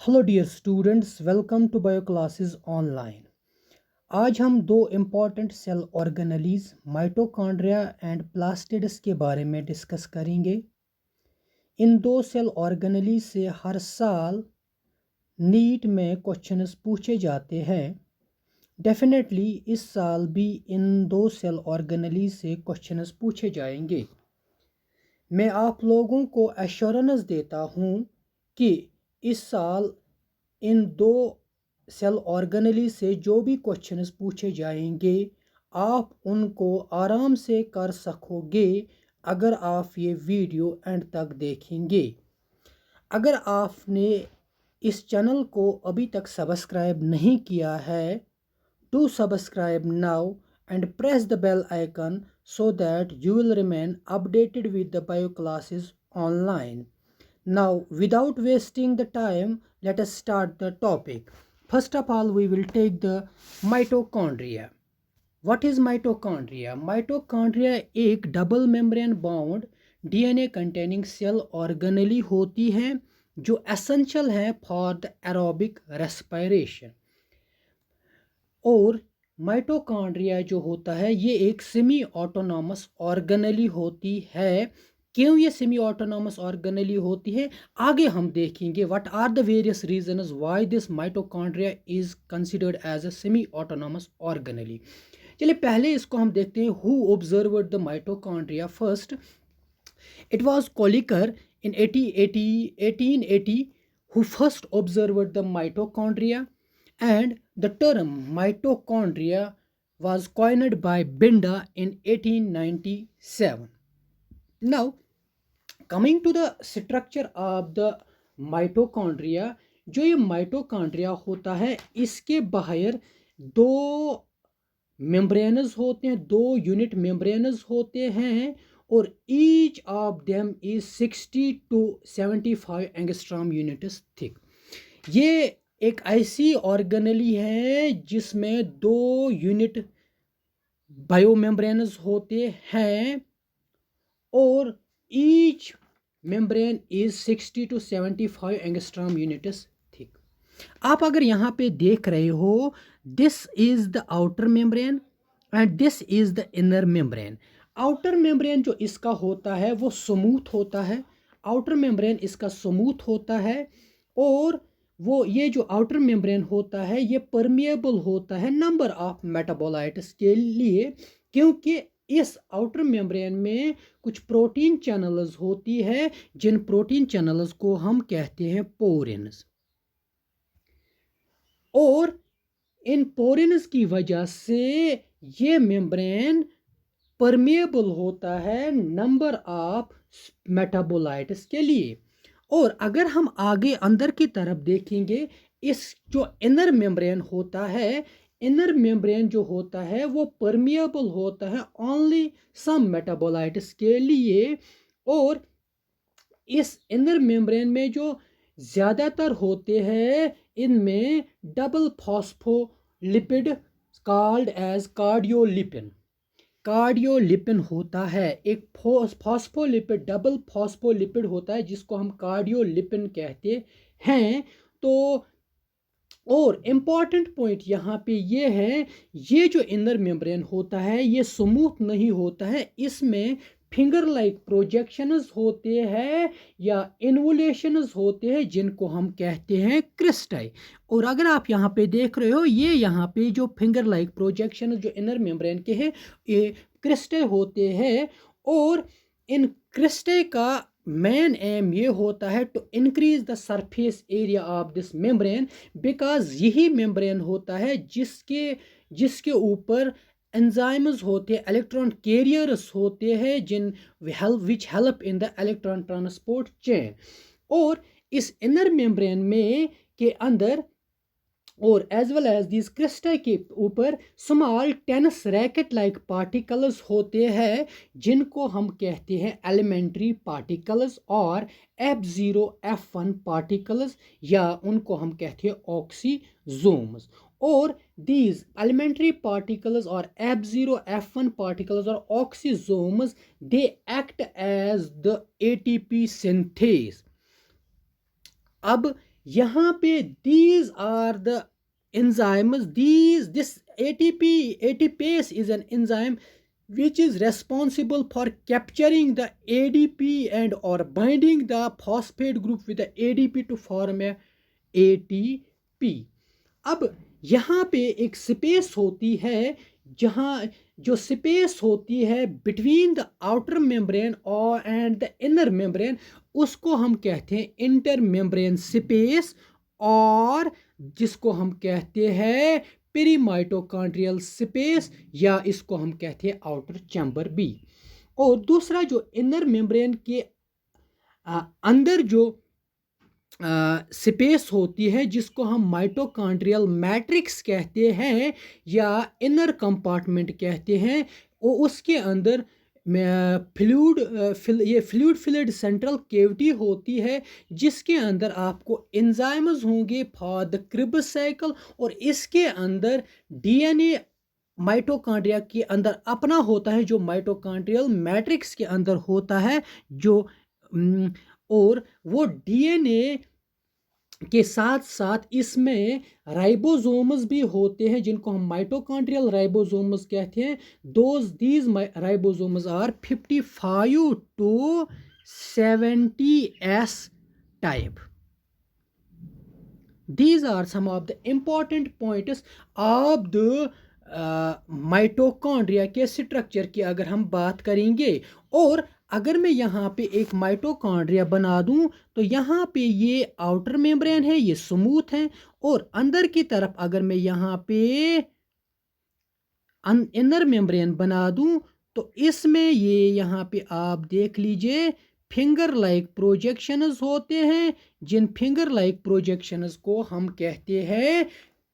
Hello dear students, welcome to bio classes online. आज हम दो important cell organelles mitochondria and plastids के बारे में डिस्कस करेंगे। इन दो सेल ऑर्गेनेलीज से हर साल नीट में क्वेश्चंस पूछे जाते हैं। डेफिनेटली इस साल भी इन दो सेल ऑर्गेनेलीज से क्वेश्चंस पूछे जाएंगे। मैं आप लोगों को एश्योरेंस देता हूँ कि इस साल इन दो सेल ऑर्गेनेली से जो भी क्वेश्चंस पूछे जाएंगे आप उनको आराम से कर सकोगे अगर आप ये वीडियो एंड तक देखेंगे। अगर आपने इस चैनल को अभी तक सब्सक्राइब नहीं किया है, do subscribe now and press the bell icon so that you will remain updated with the bio classes online. Now, without wasting the time, let us start the topic. First of all, we will take the mitochondria. What is mitochondria? Mitochondria एक double membrane bound DNA containing cell organelle होती हैं जो essential हैं for the aerobic respiration. और mitochondria जो होता है ये एक सेमी ऑटोनॉमस ऑर्गेनेली होती है। क्यों ये सेमी ऑटोनॉमस ऑर्गेनेली होती है आगे हम देखेंगे। What are the various reasons why this mitochondria is considered as a semi autonomous organelle. चलिए पहले इसको हम देखते हैं। Who observed the mitochondria first? It was Kolliker in 1880 who first observed the mitochondria, and the term mitochondria was coined by Binda in 1897. Now, coming to the structure of the mitochondria, जो ये mitochondria होता है इसके बाहर दो membranes होते हैं, दो यूनिट मेम्ब्रेन्स होते हैं और each of them is 60 to 75 angstrom units thick. ये एक ऐसी ऑर्गेनेली है जिसमें दो यूनिट बायोमेम्ब्रेन्स होते हैं और each membrane is 60 to 75 angstrom units thick. आप अगर यहाँ पे देख रहे हो, this is the outer membrane and this is the inner membrane. Outer membrane जो इसका होता है वो स्मूथ होता है, आउटर मेम्ब्रेन इसका स्मूथ होता है और वो ये जो आउटर मेम्ब्रेन होता है ये परमिएबल होता है नंबर ऑफ मेटाबोलाइट्स के लिए, क्योंकि इस आउटर मेम्ब्रेन में कुछ प्रोटीन चैनल्स होती है जिन प्रोटीन चैनल्स को हम कहते हैं पोरिन्स। और इन पोरिन्स की वजह से ये मेम्ब्रेन परमिएबल होता है नंबर ऑफ मेटाबोलाइट्स के लिए। और अगर हम आगे अंदर की तरफ देखेंगे, इस जो इनर मेम्ब्रेन होता है, इनर मेम्ब्रेन जो होता है वो परमिएबल होता है ओनली सम मेटाबोलाइट्स के लिए। और इस इनर मेम्ब्रेन में जो ज़्यादातर होते हैं इनमें double phospholipid called as cardiolipin, cardiolipin होता है। एक फॉस्फोलिपिड, डबल फॉस्फोलिपिड होता है जिसको हम कार्डियोलिपिन कहते हैं। तो और इम्पॉर्टेंट पॉइंट यहाँ पे ये है, ये जो इनर मेम्ब्रेन होता है ये स्मूथ नहीं होता है, इसमें फिंगर लाइक प्रोजेक्शंस होते हैं या इन्वोल्यूशंस होते हैं जिनको हम कहते हैं क्रिस्टाई। और अगर आप यहाँ पे देख रहे हो, ये यहाँ पे जो फिंगर लाइक प्रोजेक्शन जो इनर मेम्ब्रेन के हैं ये क्रिस्टाई होते हैं। और इन क्रिस्टाई का मेन एम ये होता है to increase the surface area of this membrane, because यही मेम्ब्रेन होता है जिसके ऊपर एंजाइम्स होते हैं, इलेक्ट्रॉन कैरियर्स होते हैं जिन which help in the electron transport chain. और इस इनर मेम्ब्रेन में के अंदर और as well as this crystal के ऊपर small tennis racket like particles होते हैं जिनको हम कहते हैं एलिमेंट्री पार्टिकल्स और F0 F1 पार्टिकल्स, या उनको हम कहते हैं ऑक्सीजोम्स। और these elementary particles or F0 F1 particles or oxysomes, they act as the ATP synthase। अब यहाँ पे these are the enzymes, this ATPase is an enzyme which is responsible for capturing the ADP and or binding the phosphate group with the ADP to form a ATP. अब यहाँ पे एक space होती है, जहाँ जो स्पेस होती है बिटवीन द आउटर मेम्ब्रेन और एंड द इनर मेम्ब्रेन, उसको हम कहते हैं इंटर मेम्ब्रेन स्पेस, और जिसको हम कहते हैं पेरीमाइटोकॉन्ड्रियल स्पेस, या इसको हम कहते हैं आउटर चैम्बर बी। और दूसरा जो इनर मेम्ब्रेन के अंदर जो स्पेस होती है, जिसको हम माइटोकॉन्ड्रियल मैट्रिक्स कहते हैं या इनर कंपार्टमेंट कहते हैं, उसके अंदर फ्लूइड फिल्ड सेंट्रल कैविटी होती है, जिसके अंदर आपको एंजाइम्स होंगे फॉर द क्रिब्स साइकिल, और इसके अंदर डीएनए माइटोकॉन्ड्रिया के अंदर अपना होता है, जो माइटोकॉन्ड्रियल मैट्रिक्स के अंदर होता है, जो और वो डीएनए के साथ साथ इसमें राइबोसोम्स भी होते हैं, जिनको हम माइटोकॉन्ड्रियल राइबोसोम्स कहते हैं। These ribosomes are 55 to 70s type. These are some of the important points of the mitochondria के स्ट्रक्चर की अगर हम बात करेंगे। और अगर मैं यहाँ पे एक माइटोकॉन्ड्रिया बना दूं, तो यहाँ पे ये आउटर मेम्ब्रेन है, ये स्मूथ है, और अंदर की तरफ अगर मैं यहाँ पे इनर मेम्ब्रेन बना दूं, तो इसमें ये यहाँ पे आप देख लीजिए फिंगर लाइक प्रोजेक्शंस होते हैं, जिन फिंगर लाइक प्रोजेक्शंस को हम कहते हैं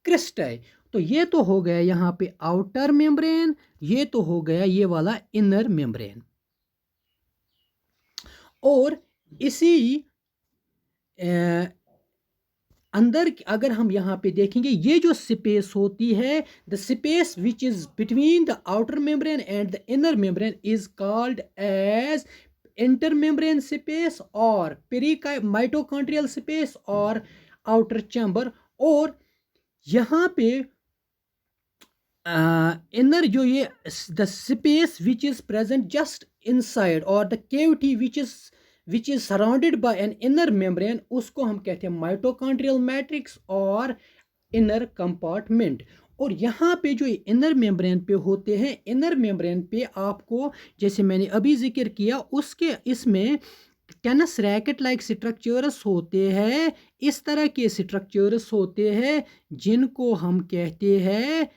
क्रिस्टाई। तो ये तो हो गया यहाँ पे आउटर मेम्ब्रेन, ये तो हो गया ये वाला इनर मेम्ब्रेन। और इसी अंदर अगर हम यहाँ पे देखेंगे, ये जो स्पेस होती है, the space which is between the outer membrane and the inner membrane is called as intermembrane space और माइटोकॉन्ड्रियल स्पेस और आउटर चैम्बर। और यहाँ पे इनर जो ये the space which is present just inside और the cavity which is surrounded by an inner membrane, उसको हम कहते हैं माइटोकॉन्ड्रियल मैट्रिक्स और इनर कंपार्टमेंट। और यहाँ पे जो इनर मेम्ब्रेन पे होते हैं, इनर मेम्ब्रेन पे आपको जैसे मैंने अभी जिक्र किया, उसके इसमें टेनिस रैकेट लाइक स्ट्रक्चर्स होते हैं, इस तरह के स्ट्रक्चर्स होते हैं, जिनको हम कहते हैं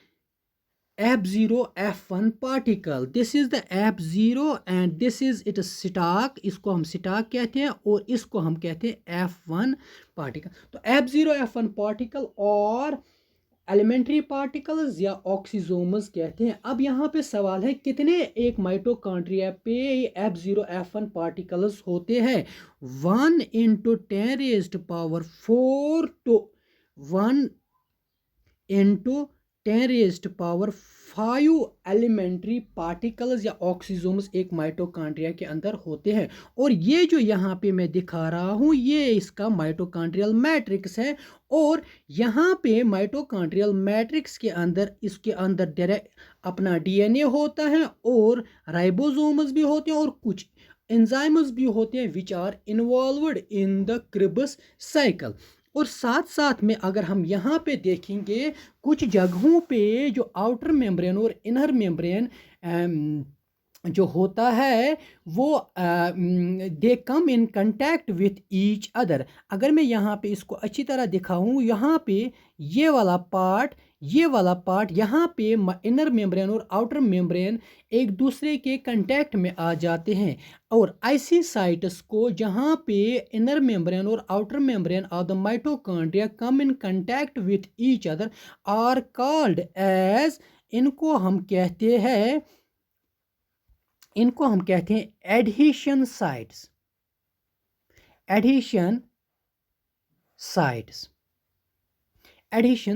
F0 F1 particle. This is the F0 and this is it stock, इसको हम स्टॉक कहते हैं, और इसको हम कहते हैं F1 पार्टिकल। तो F0 F1 पार्टिकल और एलिमेंट्री पार्टिकल्स या ऑक्सीजोम्स कहते हैं। अब यहाँ पे सवाल है, कितने एक माइटोकॉन्ड्रिया पे F0 F1 पार्टिकल्स होते हैं? 1 × 10⁴ to 1 × 10⁵ एलिमेंट्री पार्टिकल्स या ऑक्सीजोम्स एक माइटोकॉन्ड्रिया के अंदर होते हैं। और ये जो यहाँ पे मैं दिखा रहा हूँ, ये इसका माइटोकॉन्ड्रियल मैट्रिक्स है। और यहाँ पे माइटोकॉन्ड्रियल मैट्रिक्स के अंदर, इसके अंदर डायरेक्ट अपना डीएनए होता है, और राइबोसोम्स भी होते हैं, और कुछ एंजाइम्स भी होते हैं which are involved in the Krebs cycle. और साथ साथ में अगर हम यहाँ पे देखेंगे, कुछ जगहों पे जो आउटर मेम्ब्रेन और इनर मेम्ब्रेन जो होता है, वो दे कम in contact with each other. अगर मैं यहाँ पे इसको अच्छी तरह दिखाऊं, यहाँ पे ये वाला पार्ट यहाँ पे इनर मेम्ब्रेन और आउटर मेम्ब्रेन एक दूसरे के कंटैक्ट में आ जाते हैं। और ऐसी साइट्स को जहाँ पे इनर मेम्ब्रेन और outer membrane of the mitochondria come in contact with each other are called as, इनको हम कहते हैं एडहेशन साइट्स। Adhesion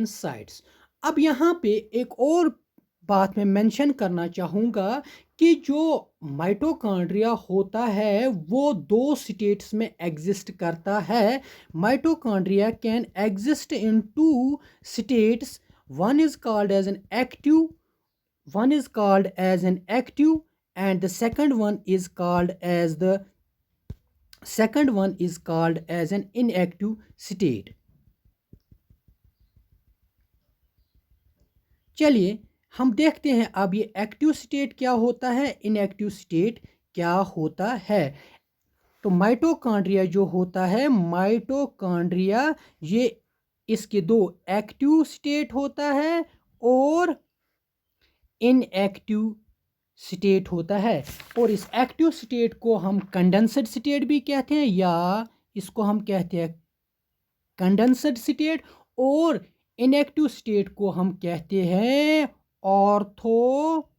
sites. अब यहाँ पे एक और बात मैं मेंशन करना चाहूँगा कि जो माइटोकॉन्ड्रिया होता है वो दो स्टेट्स में एग्जिस्ट करता है. Mitochondria can exist in two states. One is called as an active, one is called as an active, and the second one is called as an inactive state. चलिए हम देखते हैं अब ये एक्टिव स्टेट क्या होता है, इनएक्टिव स्टेट क्या होता है. तो माइटोकॉन्ड्रिया जो होता है, माइटोकॉन्ड्रिया ये इसके दो एक्टिव स्टेट होता है और इनएक्टिव स्टेट होता है. और इस एक्टिव स्टेट को हम कंडेंस्ड स्टेट भी कहते हैं या इसको हम कहते हैं कंडेंस्ड स्टेट, और इनएक्टिव स्टेट को हम कहते हैं ऑर्थोडॉक्स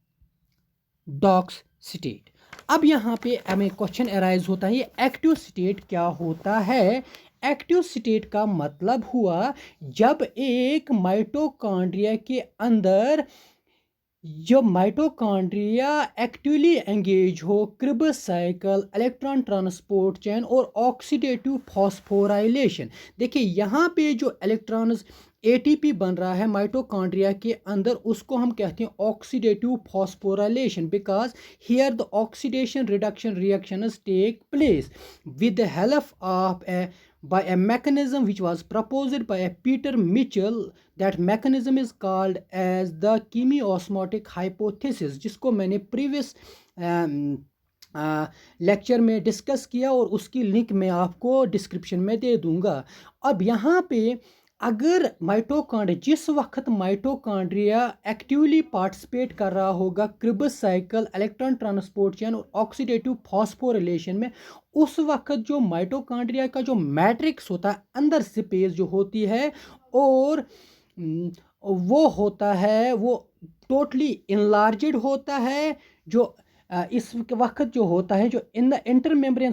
स्टेट. अब यहाँ पे हमें क्वेश्चन अराइज होता है, ये एक्टिव स्टेट क्या होता है. एक्टिव स्टेट का मतलब हुआ जब एक माइटोकॉन्ड्रिया के अंदर जो माइटोकॉन्ड्रिया एक्टिवली एंगेज हो cribs cycle, electron transport chain और ऑक्सीडेटिव फॉस्फोराइलेशन. देखिए यहाँ पे जो इलेक्ट्रॉन्स एटीपी बन रहा है माइटोकॉन्ड्रिया के अंदर, उसको हम कहते हैं oxidative phosphorylation, because here the oxidation reduction reactions take place with the help of by a mechanism which was proposed by a Peter Mitchell. That mechanism is called as the chemiosmotic hypothesis, जिसको मैंने previous lecture में discuss किया और उसकी link मैं आपको description में दे दूंगा. अब यहाँ पे अगर माइटोकॉन्ड्रिया, जिस वक्त माइटोकॉन्ड्रिया एक्टिवली पार्टिसिपेट कर रहा होगा cribs cycle, electron transport chain और ऑक्सीडेटिव फॉस्फोरिलेशन में, उस वक्त जो माइटोकॉन्ड्रिया का जो मैट्रिक्स होता है, अंदर स्पेस जो होती है, और वो होता है वो टोटली इनलार्ज्ड होता है. जो इस वक्त जो होता है, जो इंटरमेम्ब्रेन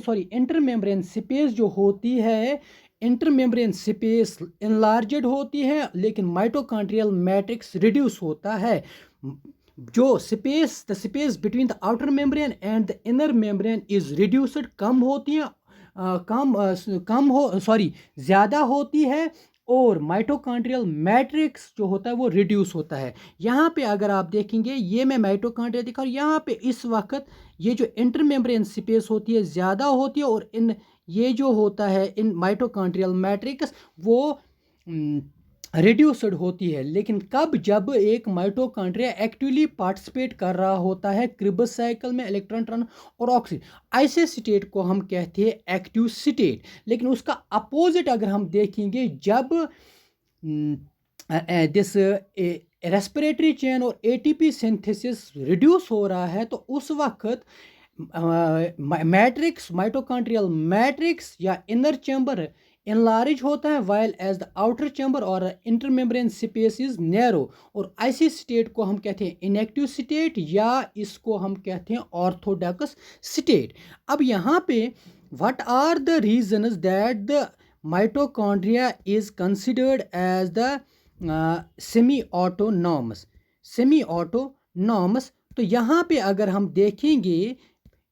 स्पेस जो होती है, इंटरमेम्ब्रेन स्पेस इनलार्ज्ड होती है, लेकिन माइटोकॉन्ड्रियल मैट्रिक्स रिड्यूस होता है. जो space, the space between the outer membrane and the inner membrane is reduced, कम होती है, ज़्यादा होती है, और माइटोकॉन्ड्रियल मैट्रिक्स जो होता है वो रिड्यूस होता है. यहाँ पे अगर आप देखेंगे, ये मैं माइटोकॉन्ड्रिया दिखा, और यहाँ पे इस वक्त ये जो इंटरमेम्ब्रेन स्पेस होती है ज़्यादा होती है, और ये जो होता है इन माइटोकॉन्ड्रियल मैट्रिक्स वो रिड्यूस्ड होती है. लेकिन कब, जब एक माइटोकॉन्ड्रिया एक्टिवली पार्टिसिपेट कर रहा होता है क्रिब्स साइकिल में, इलेक्ट्रॉन ट्रांस और ऑक्सीजन, ऐसे स्टेट को हम कहते हैं एक्टिव स्टेट. लेकिन उसका अपोजिट अगर हम देखेंगे, जब दिस रेस्पिरेटरी चेन और एटीपी सिंथेसिस रिड्यूस हो रहा है, तो उस वक्त मैट्रिक्स, माइटोकॉन्ड्रियल मैट्रिक्स या इनर चैम्बर इनलार्ज होता है, while as the outer chamber और इंटरमेम्ब्रेन स्पेस इज नैरो. और ऐसी स्टेट को हम कहते हैं इनएक्टिव स्टेट, या इसको हम कहते हैं ऑर्थोडॉक्स स्टेट. अब यहाँ पे what are the reasons that the mitochondria is considered as the semi autonomous. तो यहाँ पे अगर हम देखेंगे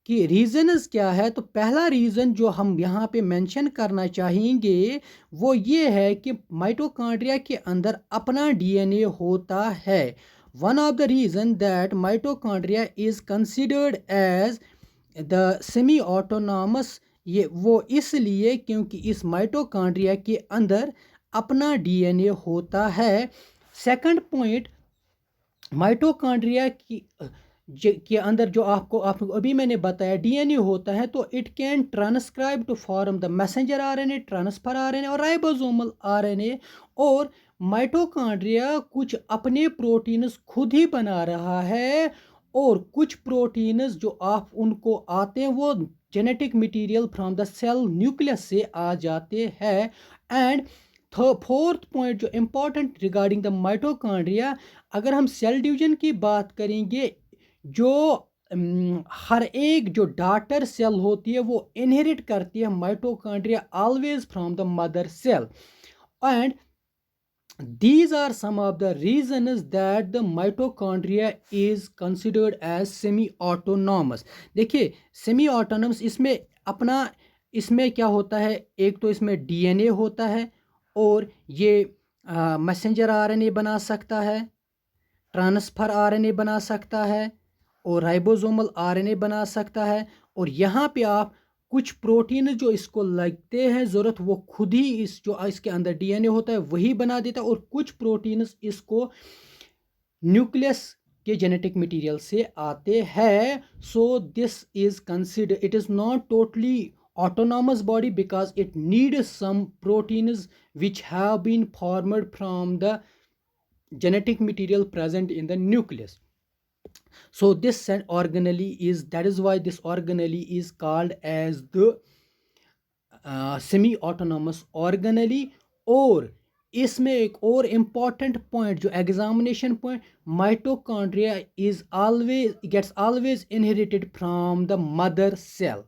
कि रीज़न्स क्या है, तो पहला रीज़न जो हम यहाँ पे मेंशन करना चाहेंगे वो ये है कि माइटोकॉन्ड्रिया के अंदर अपना डीएनए होता है. One of the reason that mitochondria is considered as the semi autonomous, ये वो इसलिए क्योंकि इस माइटोकॉन्ड्रिया के अंदर अपना डीएनए होता है. सेकंड पॉइंट, माइटोकॉन्ड्रिया के अंदर जो आपको अभी मैंने बताया डीएनए होता है, तो it can transcribe to form the messenger RNA, transfer RNA और राइबोसोमल आरएनए. और माइटोकॉन्ड्रिया कुछ अपने प्रोटीन्स खुद ही बना रहा है, और कुछ प्रोटीन्स जो आप उनको आते हैं वो genetic material from the cell nucleus से आ जाते हैं. एंड फोर्थ पॉइंट जो इम्पॉर्टेंट रिगार्डिंग द माइटोकॉन्ड्रिया, अगर हम सेल डिवीजन की बात करेंगे, जो हर एक जो डॉटर सेल होती है वो इनहेरिट करती है mitochondria always from the mother cell. And These are some of the reasons that the mitochondria is considered as semi-autonomous. देखिए semi-autonomous इसमें अपना इसमें क्या होता है, एक तो इसमें डीएनए होता है और ये मैसेंजर आरएनए बना सकता है, ट्रांसफर आरएनए बना सकता है और राइबोसोमल आरएनए बना सकता है। और यहाँ पे आप कुछ प्रोटीन जो इसको लगते हैं ज़रूरत वो खुद ही इस जो इसके अंदर डीएनए होता है वही बना देता है, और कुछ प्रोटीन इसको न्यूक्लियस के जेनेटिक मटेरियल से आते हैं। So this is consider it is not totally autonomous body because it needs some proteins which have been formed from the genetic material present in the nucleus. So this organelle is, that is why this organelle is called as the semi autonomous organelle. और इसमें एक और important point जो examination point, mitochondria is always gets always inherited from the mother cell.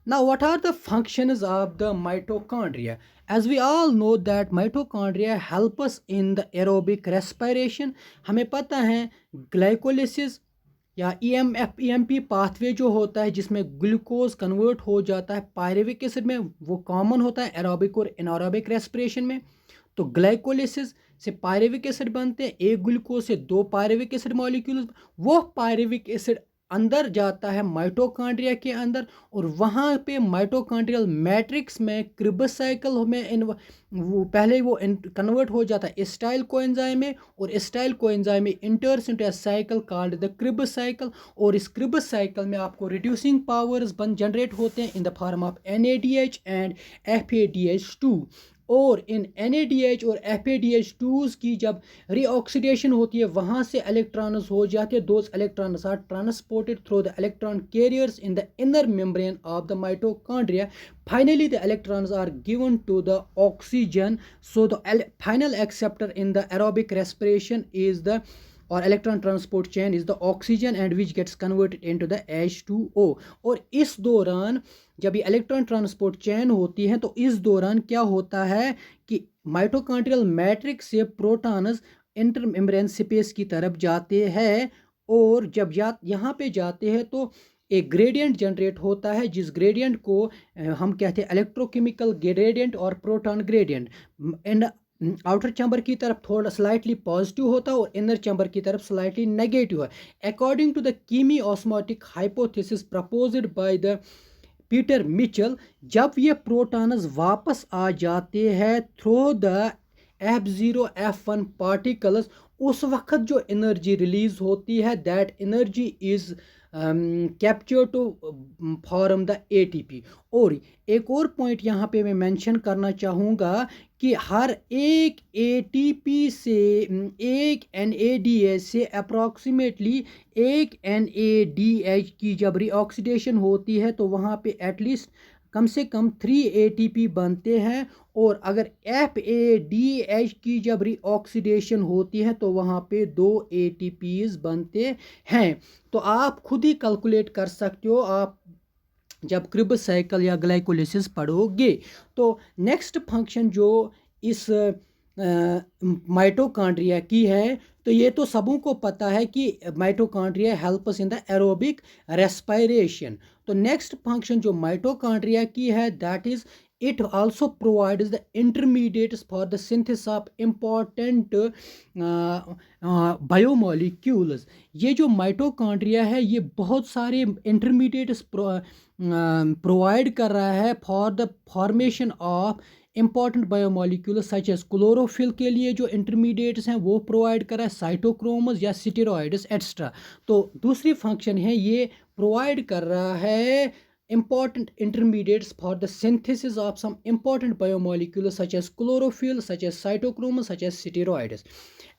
Now, what are the functions of the mitochondria? As we all know that mitochondria help us in the aerobic respiration. हमें पता है glycolysis या EMP pathway जो होता है जिसमें glucose convert हो जाता है पायरुविक एसिड में, वो कॉमन होता है एरोबिक और एनारोबिक रेस्पिरेशन में. तो ग्लाइकोलिसिस से पायरुविक एसिड बनते हैं, एक ग्लूकोज से दो पायरुविक एसिड मॉलिक्यूल्स, वो पायरुविक एसिड अंदर जाता है माइटोकॉन्ड्रिया के अंदर और वहाँ पे माइटोकॉन्ड्रियल मैट्रिक्स में क्रिबस साइकिल में वो पहले वो कन्वर्ट हो जाता है एसिटाइल कोएंजाइम में, और एसिटाइल कोएंजाइम में enters into a cycle called the Krebs cycle. और इस क्रिबस साइकिल में आपको रिड्यूसिंग पावर्स जनरेट होते हैं इन the form of NADH and FADH2. और इन NADH और FADH2 की जब रीऑक्सीडेशन होती है वहाँ से इलेक्ट्रॉन्स हो जाते हैं, those electrons are transported through the electron carriers in the inner membrane of the mitochondria. Finally, the electrons are given to the oxygen. So the final acceptor in the aerobic respiration is the or electron transport chain is the oxygen and which gets converted into the H2O. और इस दौरान जब ये electron transport chain होती है तो इस दौरान क्या होता है कि माइटोकॉन्ड्रियल मैट्रिक्स से प्रोटॉन्स इंटरमेम्ब्रेन स्पेस की तरफ जाते हैं, और जब यहाँ पे जाते हैं तो एक ग्रेडियंट जनरेट होता है जिस ग्रेडियंट को हम कहते हैं इलेक्ट्रोकेमिकल ग्रेडियंट और proton gradient. And outer chamber की तरफ थोड़ा स्लाइटली पॉजिटिव होता है और इनर चैम्बर की तरफ स्लाइटली नेगेटिव है. अकॉर्डिंग टू द कीमी osmotic hypothesis proposed by the Peter Mitchell, जब ये प्रोटॉन्स वापस आ जाते हैं through the F0 F1 particles, उस वक्त जो एनर्जी रिलीज होती है that energy is capture to form the ATP. और एक और पॉइंट यहाँ पे मैं मेंशन करना चाहूँगा कि हर एक ATP से एक NADH से अप्रॉक्सीमेटली एक NADH की जब रीऑक्सीडेशन होती है तो वहाँ पे एटलीस्ट कम से कम 3 ATP बनते हैं, और अगर FADH की जब रीऑक्सीडेशन होती है तो वहाँ पे 2 ATPs बनते हैं. तो आप खुद ही कैलकुलेट कर सकते हो आप जब क्रिबस साइकिल या ग्लाइकोलिसिस पढ़ोगे. तो नेक्स्ट फंक्शन जो इस माइटोकॉन्ड्रिया की है, तो ये तो सबों को पता है कि mitochondria helps in the aerobic respiration. तो नेक्स्ट फंक्शन जो माइटोकॉन्ड्रिया की है that is it also provides the intermediates for the synthesis of important biomolecules. ये जो माइटोकॉन्ड्रिया है ये बहुत सारे इंटरमीडिएट्स प्रोवाइड कर रहा है for the formation of important biomolecules such as chlorophyll के लिए जो इंटरमीडिएट्स हैं वो प्रोवाइड कर रहा है, साइटोक्रोम्स या स्टेरॉइड्स एक्स्ट्रा. तो दूसरी फंक्शन है ये प्रोवाइड कर रहा है important intermediates for the synthesis of some important biomolecules such as chlorophyll, such as cytochrome, such as steroids.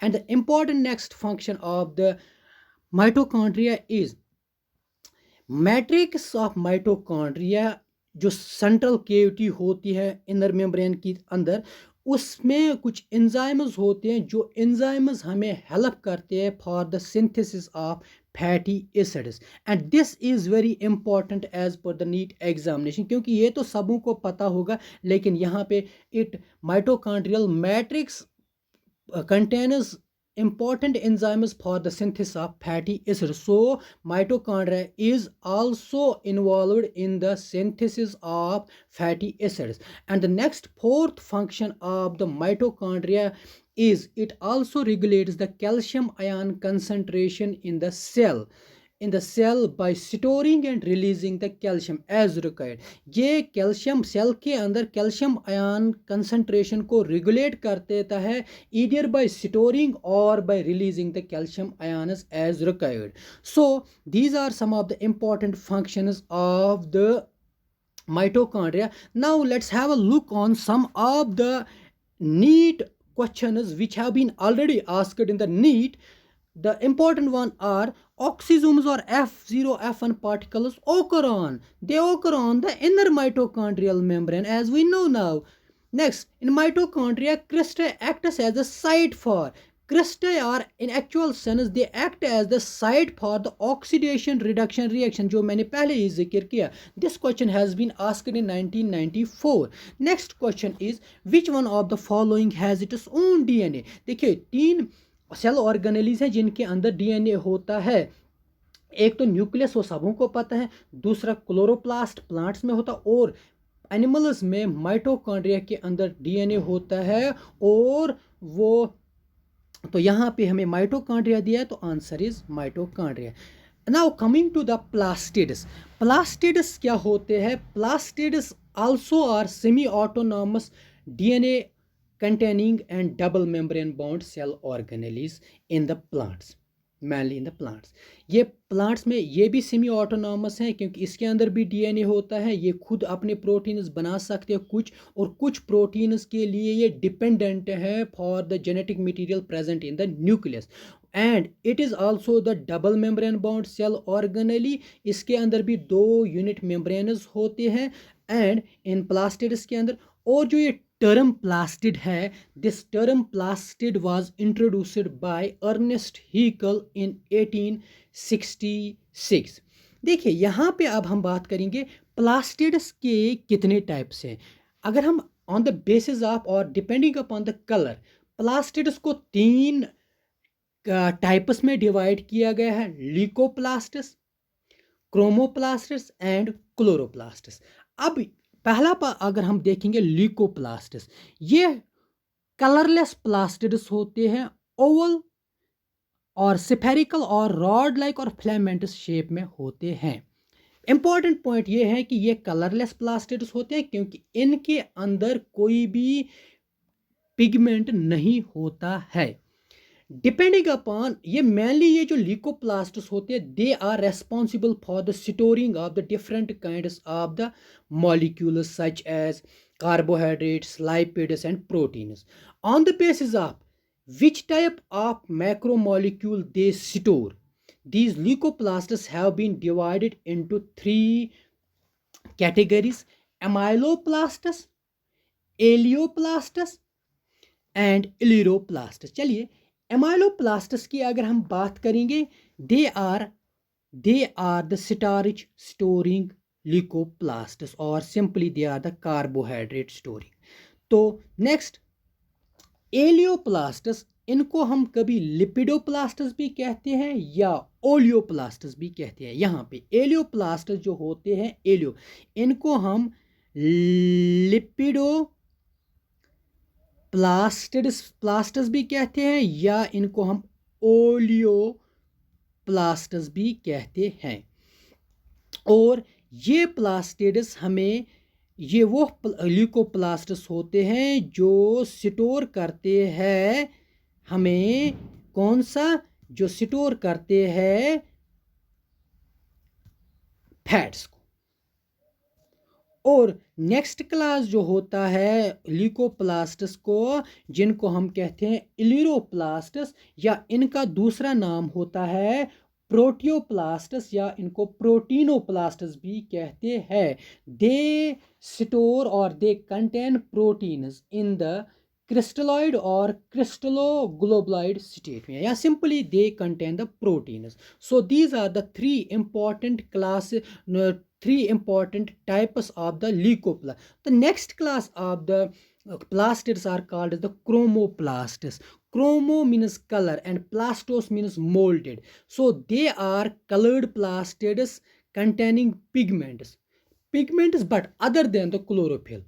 And the important next function of the mitochondria is matrix of mitochondria. जो central cavity होती है inner membrane की अंदर, उसमें कुछ enzymes होते हैं जो एंजाइम्स हमें हेल्प करते हैं for the synthesis of fatty acids. And this is very important as per the NEET examination, क्योंकि ये तो सबों को पता होगा लेकिन यहाँ पे it mitochondrial matrix contains important enzymes for the synthesis of fatty acids. So mitochondria is also involved in the synthesis of fatty acids. And the next fourth function of the mitochondria is it also regulates the calcium ion concentration in the cell by storing and releasing the calcium as required. ये calcium cell के अंदर calcium ion concentration को regulate कर देता है either by storing or by releasing the calcium ions as required. So these are some of the important functions of the mitochondria. Now let's have a look on some of the NEET questions which have been already asked in the NEET. The important one are oxysomes or F0 F1 particles they occur on the inner mitochondrial membrane as we know now. Next, in mitochondria, cristae acts as a site for cristae are in actual sense they act as the site for the oxidation reduction reaction जो मैंने पहले ही जिक्र किया. This question has been asked in 1994. Next question is which one of the following has its own DNA. देखिए तीन cell organelles हैं जिनके अंदर डीएनए होता है. एक तो न्यूक्लियस वो सबों को पता है, दूसरा क्लोरोप्लास्ट प्लांट्स में होता और एनिमल्स में माइटोकॉन्ड्रिया के अंदर डीएनए होता है. और वो तो यहाँ पे हमें माइटोकॉन्ड्रिया दिया है तो answer is mitochondria. Now coming to the plastids. Plastids क्या होते हैं? Plastids also are semi autonomous DNA containing and double membrane bound cell organelles in the plants, mainly in the plants. ये प्लांट्स में ये भी सेमी ऑटोनॉमस हैं क्योंकि इसके अंदर भी डीएनए होता है. ये खुद अपने प्रोटीन्स बना सकते हैं कुछ, और कुछ प्रोटीन्स के लिए ये डिपेंडेंट है for the genetic material present in the nucleus. And it is also the double membrane bound cell organelle. इसके अंदर भी 2 यूनिट मेम्ब्रेन्स होते हैं एंड इन प्लास्टिड्स के अंदर. और जो ये टर्म प्लास्टिड है, this term plastid was introduced by Ernest Haeckel in 1866. देखिए यहाँ पे अब हम बात करेंगे प्लास्टिड्स के कितने टाइप्स हैं. अगर हम ऑन द बेसिस ऑफ और depending upon the colour, plastids को 3 टाइप्स में डिवाइड किया गया है: लीकोप्लास्टिस, क्रोमोप्लास्टिस एंड क्लोरोप्लास्टिस. अब पहला अगर हम देखेंगे लीकोप्लास्टिस, ये कलरलेस प्लास्टिड्स होते हैं, ओवल और स्फेरिकल और रॉड लाइक और फिलामेंटस शेप में होते हैं. इंपॉर्टेंट पॉइंट ये है कि ये कलरलेस प्लास्टिड्स होते हैं क्योंकि इनके अंदर कोई भी पिगमेंट नहीं होता है. डिपेंडिंग अपॉन ये मेनली ये जो लीकोप्लास्ट्स होते हैं they are responsible for the storing of the different kinds of the molecules such as carbohydrates, lipids and proteins. On the basis of which type of macromolecule they store, these leucoplasts have been divided into 3 categories: amyloplastus, aleoplasts and erythroplasts. चलिए amyloplastus की अगर हम बात करेंगे, they are the starch storing leucoplasts or simply they are the carbohydrate storing. तो next एलियोप्लास्टस, इनको हम कभी लिपिडोप्लास्टस भी कहते हैं या ओलियोप्लास्टस भी कहते हैं. यहाँ पे एलियोप्लास्टस जो होते हैं इनको हम लिपिडोप्लास्टस भी कहते हैं या इनको हम ओलियोप्लास्टस भी कहते हैं. और ये प्लास्टिड्स हमें ये वो ल्यूकोप्लास्ट्स होते हैं जो स्टोर करते हैं हमें कौन सा, जो स्टोर करते हैं फैट्स को. और नेक्स्ट क्लास जो होता है ल्यूकोप्लास्ट्स को, जिनको हम कहते हैं इलिरोप्लास्ट्स या इनका दूसरा नाम होता है प्रोटियोप्लास्ट्स या इनको प्रोटीनोप्लास्ट्स भी कहते हैं. दे स्टोर और they contain proteins in the crystalloid और क्रिस्टलोग्लोबुलाइड स्टेट में, या simply they contain the proteins. So these are the 3 important types of the leucoplast. The next class of the plastids are called as the chromoplasts. Chromo means color and plastos means molded. So they are colored plastids containing pigments but other than the chlorophyll.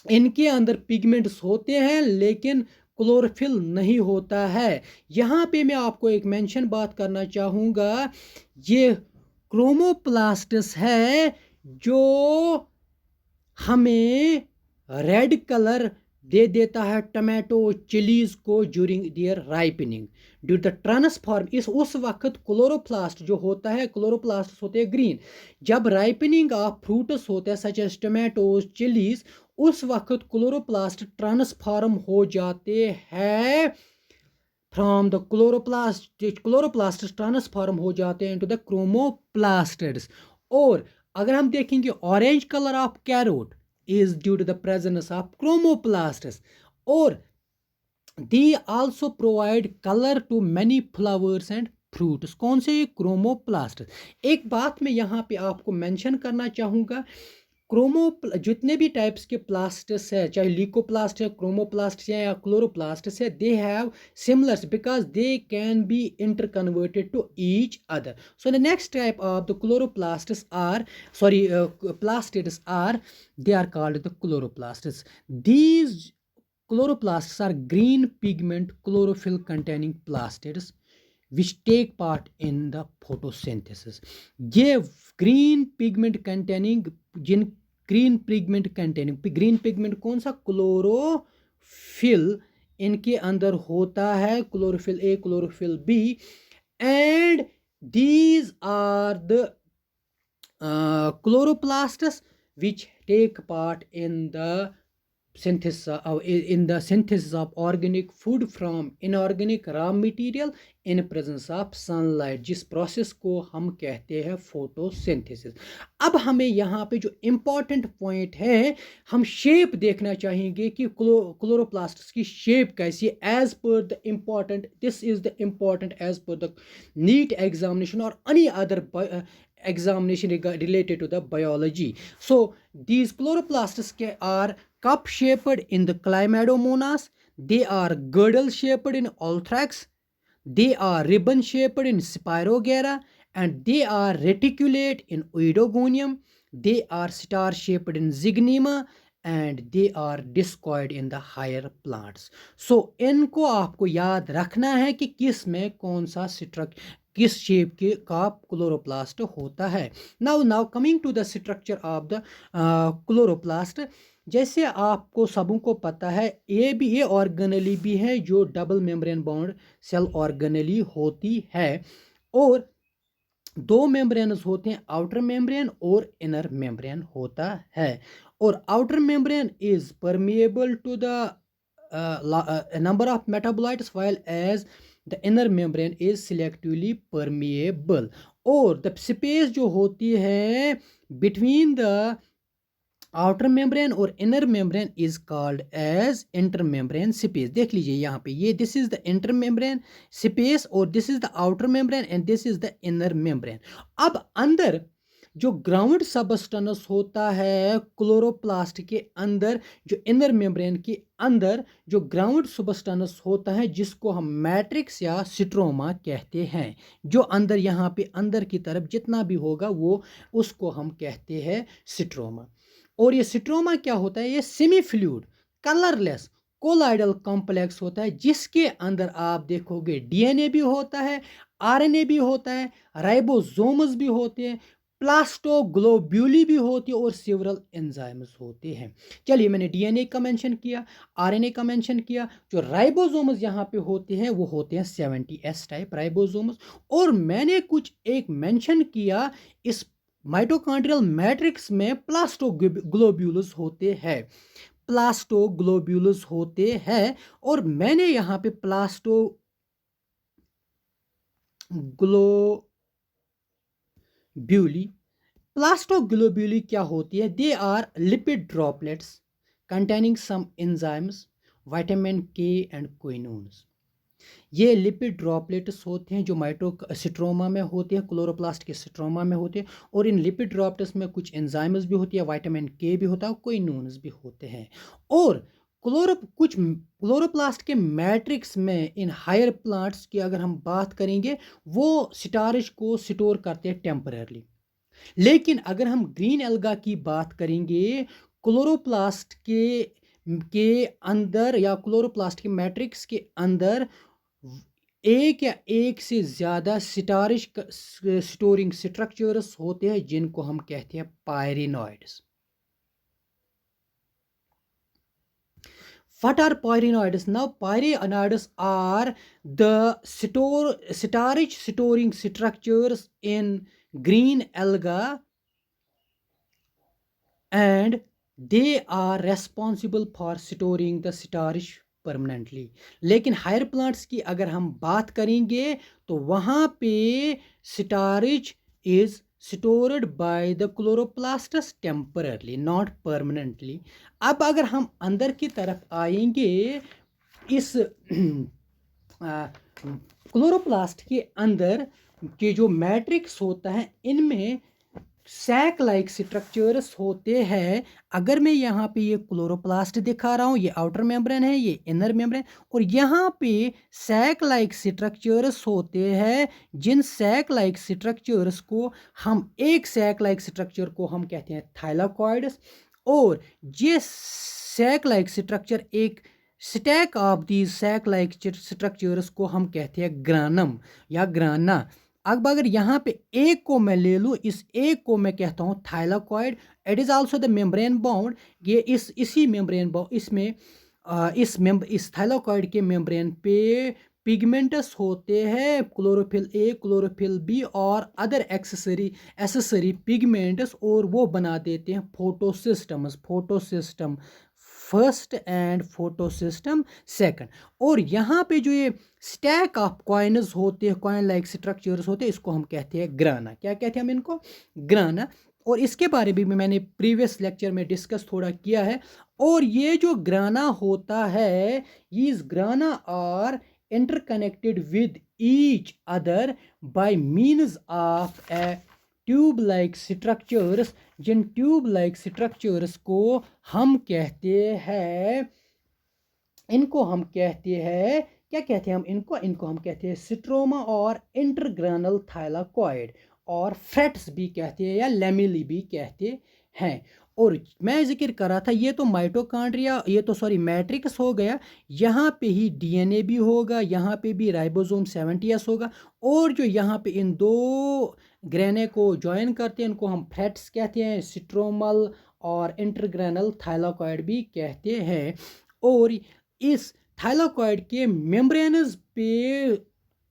इनके अंदर pigments होते हैं लेकिन chlorophyll नहीं होता है। यहाँ पे मैं आपको एक मेंशन बात करना चाहूँगा, ये क्रोमोप्लास्टस है जो हमें रेड कलर दे देता है टमाटो चिलीज को during their ripening due the transform. इस उस वक्त क्लोरोप्लास्ट जो होता है, क्लोरोप्लास्ट होते हैं ग्रीन। जब राइपनिंग ऑफ फ्रूट्स होता है सच एज टमाटोज चिलीज, उस वक्त क्लोरोप्लास्ट ट्रांसफॉर्म हो जाते हैं फ्रॉम द क्लोरोप्लास्ट ट्रांसफॉर्म हो जाते हैं इनटू द क्रोमोप्लास्टिड्स। और अगर हम देखेंगे orange colour of carrot is due to the presence of chromoplasts, or they also provide color to many flowers and fruits। कौन से क्रोमोप्लास्ट। एक बात मैं यहाँ पे आपको मेंशन करना चाहूँगा, जितने भी टाइप्स के प्लास्टिस है, चाहे लीकोप्लास्ट है, क्रोमोप्लास्ट है या क्लोरोप्लास्ट है, they have similars because they can be interconverted to each other. So the next type of the chloroplasts are plastids are, they are called the chloroplasts. These chloroplasts are green pigment chlorophyll containing plastids which take part in the photosynthesis। ये green pigment containing, जिन green pigment कौन सा, chlorophyll इनके अंदर होता है, chlorophyll A chlorophyll B, and these are the chloroplasts which take part in the synthesis of organic food from inorganic raw material in presence of sunlight, जिस process को हम कहते हैं फोटोसिंथेसिस। अब हमें यहाँ पे जो इम्पॉर्टेंट पॉइंट है, हम शेप देखना चाहेंगे कि क्लोरोप्लास्ट्स की शेप कैसी है as per the important, this is the important as per the NEET examination और any other examination related to the biology। So these chloroplasts are cup shaped in the Chlamydomonas, they are girdle shaped in Anthrax, they are ribbon shaped in Spirogyra, and they are reticulate in Oidogonium, they are star shaped in Zygnema, and they are discoid in the higher plants। So इनको आपको याद रखना है कि किस में कौन सा किस शेप के का क्लोरोप्लास्ट होता है। Now coming to the structure of the chloroplast, जैसे आपको सबों को पता है ये ऑर्गेनली भी है जो double membrane bound cell organelle होती है, और दो मेम्ब्रेन्स होते हैं, आउटर मेम्ब्रेन और इनर मेम्ब्रेन होता है। और outer membrane is permeable to the number of metabolites while as the inner membrane is selectively permeable। और द स्पेस जो होती है between the आउटर मेम्ब्रेन और inner membrane is called as inter membrane space. देख लीजिए यहाँ पे, ये this is the inter membrane space और this is the outer membrane and this is the inner membrane. अब अंदर जो ग्राउंड सबस्टेंस होता है क्लोरोप्लास्ट के अंदर, जो इनर मेम्ब्रेन के अंदर जो ग्राउंड सबस्टेंस होता है जिसको हम मैट्रिक्स या स्ट्रोमा कहते हैं, जो अंदर यहाँ पे अंदर की तरफ जितना भी होगा वो उसको हम कहते हैं स्ट्रोमा। और ये स्ट्रोमा क्या होता है, ये semi fluid colourless colloidal complex होता है जिसके अंदर आप देखोगे डीएनए भी होता है, आरएनए भी होता है, राइबोसोम्स भी होते हैं, प्लास्टोग्लोब्यूली भी होती है और सेवरल एंजाइम्स होते हैं। चलिए, मैंने डीएनए का मेंशन किया, आरएनए का मेंशन किया, जो राइबोसोम्स यहाँ पे होते हैं वो होते हैं 70S टाइप राइबोसोम्स। और मैंने कुछ एक मेंशन किया, इस माइटोकॉन्ड्रियल मैट्रिक्स में प्लास्टोग्लोब्यूल्स होते हैं, प्लास्टोग्लोब्यूल्स होते हैं, और मैंने यहाँ पे प्लास्टोग्लोब्यूली क्या होती है, they are lipid droplets containing some enzymes, vitamin K and quinones। ये लिपिड ड्रॉपलेट्स होते हैं जो माइटोस्ट्रोमा में होते हैं, क्लोरोप्लास्ट के स्ट्रोमा में होते हैं, और इन लिपिड ड्रॉपलेट्स में कुछ एंजाइम्स भी होती है, विटामिन के भी होता है, कोई नून्स भी होते हैं। और कुछ क्लोरोप्लास्ट के मैट्रिक्स में इन हायर प्लांट्स की अगर हम बात करेंगे, वो स्टार्च को स्टोर करते हैं टेम्पररी। लेकिन अगर हम ग्रीन एल्गा की बात करेंगे, क्लोरोप्लास्ट के अंदर या क्लोरोप्लास्ट के मैट्रिक्स के अंदर एक या एक से ज़्यादा स्टार्च स्टोरिंग स्ट्रक्चर्स होते हैं जिनको हम कहते हैं पायरिनॉइड्स। What are pyrenoids? Now, pyrenoids are the starch storing structures in green alga, and they are responsible for storing the starch permanently. लेकिन हायर प्लांट्स की अगर हम बात करेंगे तो वहाँ पे starch is stored by the chloroplasts temporarily, not permanently. अब अगर हम अंदर की तरफ आएंगे, इस क्लोरोप्लास्ट के अंदर के जो मैट्रिक्स होता है, इनमें सैक लाइक स्ट्रक्चर्स होते हैं। अगर मैं यहाँ पे ये क्लोरोप्लास्ट दिखा रहा हूँ, ये आउटर मेम्ब्रेन है, ये इनर मेम्ब्रेन, और यहाँ पे सैक लाइक स्ट्रक्चर्स होते हैं, जिन सैक लाइक स्ट्रक्चर्स को हम सैक लाइक स्ट्रक्चर को हम कहते हैं थाइलाकॉइड्स, और ये सैक लाइक स्ट्रक्चर एक stack of the sac like structures को हम कहते हैं ग्रानम या ग्राना। अब अगर यहाँ पे एक को मैं ले लूँ, इस एक को मैं कहता हूँ thylakoid. It is also the membrane bound. ये इसी मेम्ब्रेन बाउंड इस थाइलाकॉइड के मेम्ब्रेन पे पिगमेंट्स होते हैं, क्लोरोफिल ए, क्लोरोफिल बी और अदर एसेसरी पिगमेंट्स, और वो बना देते हैं photosystem first and photosystem second. और यहाँ पे जो ये स्टैक ऑफ कॉइन्स होते हैं, कॉइन लाइक स्ट्रक्चर्स होते हैं, इसको हम कहते हैं ग्राना। क्या कहते हैं हम इनको? ग्राना। और इसके बारे में भी मैंने प्रीवियस लेक्चर में डिस्कस थोड़ा किया है। और ये जो ग्राना होता है, ये grana are interconnected with each other by means of a tube like structures. जिन ट्यूब लाइक स्ट्रक्चर्स को हम कहते हैं, इनको हम कहते हैं, क्या कहते हैं हम इनको हम कहते हैं स्ट्रोमा और इंटरग्रानल थाइलाकॉइड, और फ्रेट्स भी कहते हैं या लेमिली भी कहते हैं। और मैं जिक्र कर रहा था, ये तो माइटोकॉन्ड्रिया, ये तो सॉरी मैट्रिक्स हो गया, यहाँ पे ही डीएनए भी होगा, यहाँ पे भी राइबोसोम 70s होगा, और जो यहाँ पे इन दो ग्रेने को ज्वाइन करते हैं, इनको हम फ्रेट्स कहते हैं, स्ट्रोमल और इंटरग्रेनल थाइलाकॉइड भी कहते हैं। और इस थाइलाकॉइड के मेम्ब्रेन्स पे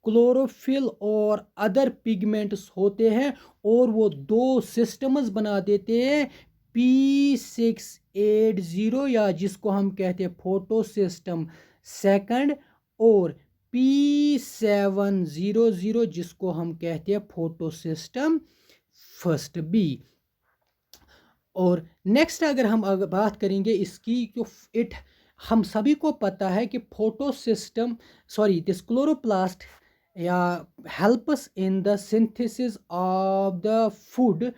क्लोरोफिल और अदर पिगमेंट्स होते हैं, और वो दो सिस्टम्स बना देते हैं, P680 या जिसको हम कहते हैं फोटोसिस्टम सेकंड, और P700 जिसको हम कहते हैं फोटोसिस्टम फर्स्ट बी। और नेक्स्ट अगर हम बात करेंगे इसकी, जो हम सभी को पता है कि दिस क्लोरोप्लास्ट या helps in the synthesis of the food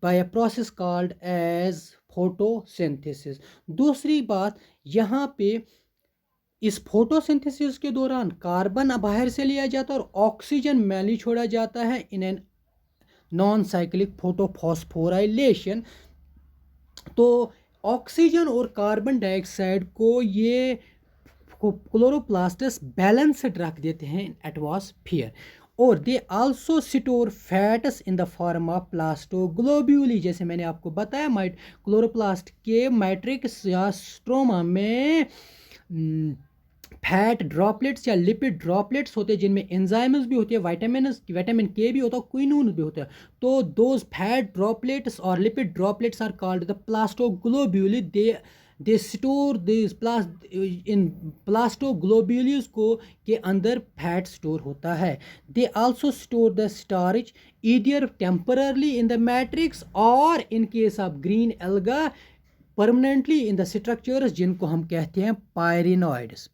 by a process called as photosynthesis। दूसरी बात, यहाँ पे इस फोटोसिंथेसिस के दौरान कार्बन बाहर से लिया जाता है और ऑक्सीजन मैन्युअली छोड़ा जाता है in an non cyclic photophosphorylation. तो ऑक्सीजन और कार्बन डाइऑक्साइड को ये क्लोरोप्लास्टस बैलेंस्ड रख देते हैं इन एटमॉस्फेयर। और they also store fats in the form of plastoglobuli. जैसे मैंने आपको बताया, क्लोरोप्लास्ट के मैट्रिक्स या स्ट्रोमा में फैट ड्रॉपलेट्स या लिपिड ड्रॉपलेट्स होते हैं, जिनमें एंजाइम्स भी होते हैं, विटामिन के भी होता है, क्विनून भी होता है। तो दोज फैट ड्रॉपलेट्स और lipid droplets are called the plastoglobuli. They store this in plastoglobules को के अंदर फैट स्टोर होता है। They also store the starch either temporarily in the matrix और in case of green alga permanently in the structures, जिनको हम कहते हैं pyrenoids.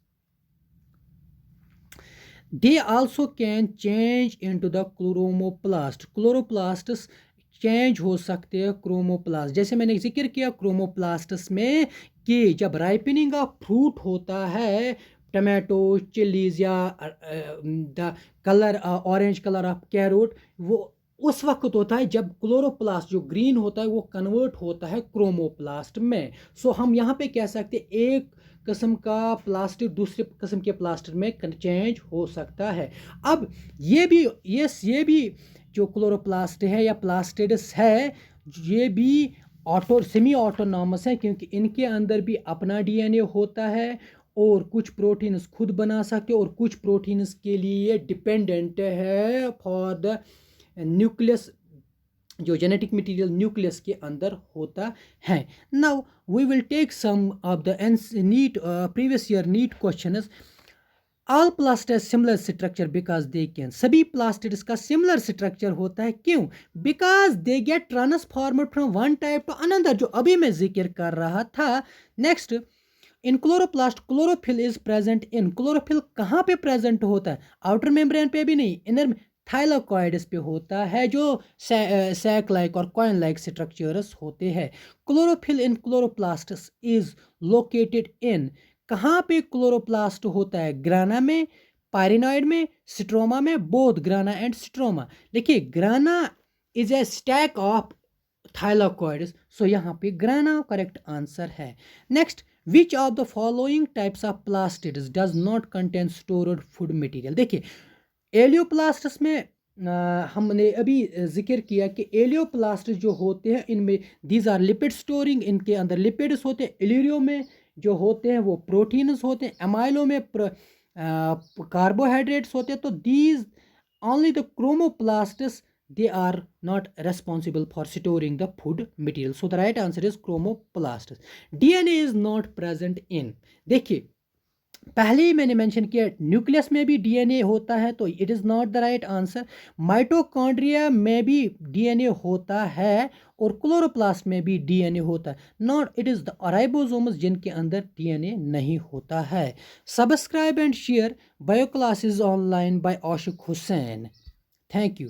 They also can change into the chloroplast. Chloroplasts change हो सकते हैं क्रोमोप्लास्ट, जैसे मैंने जिक्र किया क्रोमोप्लास्टस में कि जब राइपनिंग ऑफ फ्रूट होता है, टमाटो, चिलीज या the colour orange colour of carrot, वो उस वक्त होता है जब क्लोरोप्लास्ट जो ग्रीन होता है वो कन्वर्ट होता है क्रोमोप्लास्ट में। सो हम यहाँ पे कह सकते हैं एक किस्म का प्लास्टर दूसरे किस्म के प्लास्टर में चेंज हो सकता है। अब ये भी जो क्लोरोप्लास्ट है या प्लास्टिड्स है, ये भी सेमी ऑटोनॉमस है, क्योंकि इनके अंदर भी अपना डीएनए होता है और कुछ प्रोटीन्स खुद बना सकते और कुछ प्रोटीन्स के लिए डिपेंडेंट है फॉर द न्यूक्लियस, जो जेनेटिक मटेरियल न्यूक्लियस के अंदर होता है। Now we will take some of the NEET previous year NEET questions. All plastids similar structure because they can, सभी प्लास्टिड्स का सिमिलर स्ट्रक्चर होता है, क्यों? Because they get transformed from one type to another, जो अभी मैं जिक्र कर रहा था। Next, in chloroplast chlorophyll is present in, chlorophyll कहाँ पे प्रेजेंट होता है? आउटर मेम्ब्रेन पे भी नहीं, इनर थाइलाकॉइड्स पे होता है, जो सैक लाइक और कॉइन लाइक स्ट्रक्चर्स होते हैं। Chlorophyll in chloroplasts is located in, कहाँ पे क्लोरोप्लास्ट होता है? ग्राना में, पायरिनॉइड में, स्ट्रोमा में, बोथ ग्राना एंड स्ट्रोमा। देखिए grana is a stack of thylakoids, so यहाँ पे ग्राना करेक्ट आंसर है। Next, which of the following types of plastids does not contain stored food material? देखिए एलियोप्लास्टस में हमने अभी जिक्र किया कि एलियोप्लास्ट जो होते हैं इनमें दीज आर लिपिड स्टोरिंग, इनके अंदर लिपिड्स होते हैं। इलिरियो में जो होते हैं वो प्रोटीन्स होते हैं। एमाइलो में कार्बोहाइड्रेट्स होते हैं। तो these only the chromoplasts, they are not responsible for storing the food material, so the right answer is chromoplasts. DNA is not present in, देखिए पहले ही मैंने मेंशन किया न्यूक्लियस में भी डीएनए होता है, तो it is not the right answer. Mitochondria में भी डीएनए होता है और क्लोरोप्लास्ट में भी डीएनए होता है, not it is the ribosomes जिनके अंदर डीएनए नहीं होता है। Subscribe and share bio classes online by Ashiq Hussain. Thank you.